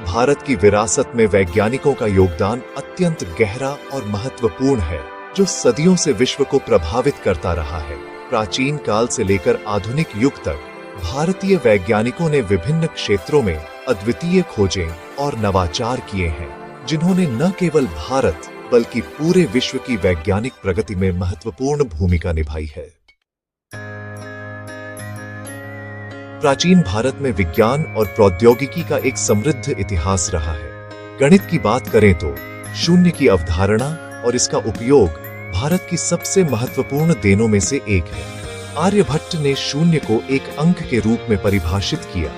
भारत की विरासत में वैज्ञानिकों का योगदान अत्यंत गहरा और महत्वपूर्ण है, जो सदियों से विश्व को प्रभावित करता रहा है। प्राचीन काल से लेकर आधुनिक युग तक भारतीय वैज्ञानिकों ने विभिन्न क्षेत्रों में अद्वितीय खोजें और नवाचार किए हैं, जिन्होंने न केवल भारत बल्कि पूरे विश्व की वैज्ञानिक प्रगति में महत्वपूर्ण भूमिका निभाई है। प्राचीन भारत में विज्ञान और प्रौद्योगिकी का एक समृद्ध इतिहास रहा है। गणित की बात करें तो शून्य की अवधारणा और इसका उपयोग भारत की सबसे महत्वपूर्ण देनों में से एक है। आर्यभट्ट ने शून्य को एक अंक के रूप में परिभाषित किया,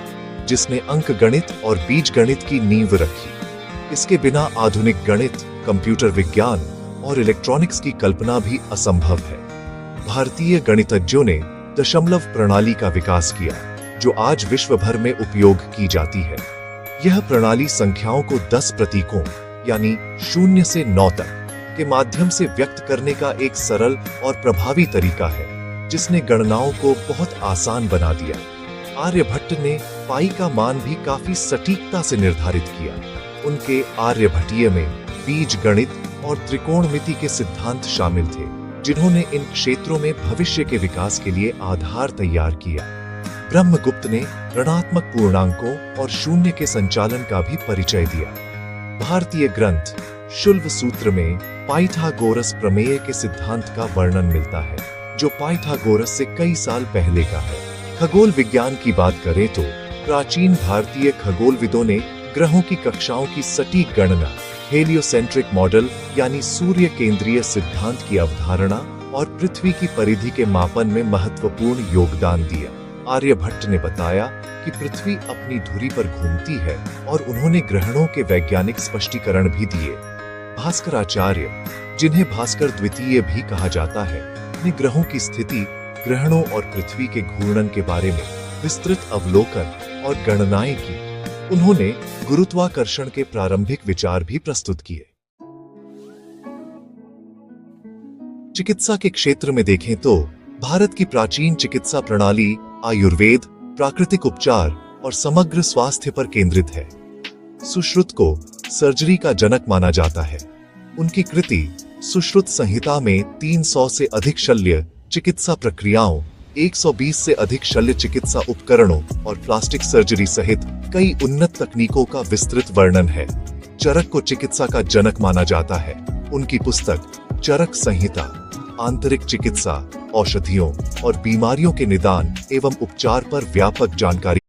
जिसने अंक गणित और बीज गणित की नींव रखी। इसके बिना आधुनिक गणित, कंप्यूटर विज्ञान और इलेक्ट्रॉनिक्स की कल्पना भी असंभव है। भारतीय गणितज्ञों ने दशमलव प्रणाली का विकास किया, जो आज विश्व भर में उपयोग की जाती है। यह प्रणाली संख्याओं को 10 प्रतीकों यानी 0 से 9 तक के माध्यम से व्यक्त करने का एक सरल और प्रभावी तरीका है, जिसने गणनाओं को बहुत आसान बना दिया। आर्यभट्ट ने पाई का मान भी काफी सटीकता से निर्धारित किया। उनके आर्यभट्टीय में बीज गणित और त्रिकोणमिति के सिद्धांत शामिल थे, जिन्होंने इन क्षेत्रों में भविष्य के विकास के लिए आधार तैयार किया। ब्रह्मगुप्त ने ऋणात्मक पूर्णांकों और शून्य के संचालन का भी परिचय दिया। भारतीय ग्रंथ शुल्ब सूत्र में पाइथागोरस प्रमेय के सिद्धांत का वर्णन मिलता है, जो पाइथागोरस से कई साल पहले का है। खगोल विज्ञान की बात करें तो प्राचीन भारतीय खगोलविदों ने ग्रहों की कक्षाओं की सटीक गणना, हेलियोसेंट्रिक मॉडल यानी सूर्य केंद्रीय सिद्धांत की अवधारणा और पृथ्वी की परिधि के मापन में महत्वपूर्ण योगदान दिया। आर्यभट्ट ने बताया कि पृथ्वी अपनी धुरी पर घूमती है और उन्होंने ग्रहणों के वैज्ञानिक स्पष्टीकरण भी दिए। भास्कराचार्य, जिन्हें भास्कर द्वितीय भी कहा जाता है, ने ग्रहों की स्थिति, ग्रहणों और पृथ्वी के घूर्णन के बारे में विस्तृत अवलोकन और गणनाएं की। उन्होंने गुरुत्वाकर्षण के प्रारंभिक विचार भी प्रस्तुत किए। चिकित्सा के क्षेत्र में देखें तो भारत की प्राचीन चिकित्सा प्रणाली आयुर्वेद, प्राकृतिक उपचार और समग्र स्वास्थ्य पर केंद्रित है। सुश्रुत को सर्जरी का जनक माना जाता है। उनकी कृति सुश्रुत संहिता में 300 से अधिक शल्य चिकित्सा प्रक्रियाओं, 120 से अधिक शल्य चिकित्सा उपकरणों और प्लास्टिक सर्जरी सहित कई उन्नत तकनीकों का विस्तृत वर्णन है। चरक को चिकित्सा का जनक माना जाता है। उनकी पुस्तक चरक संहिता आंतरिक चिकित्सा, औषधियों और बीमारियों के निदान एवं उपचार पर व्यापक जानकारी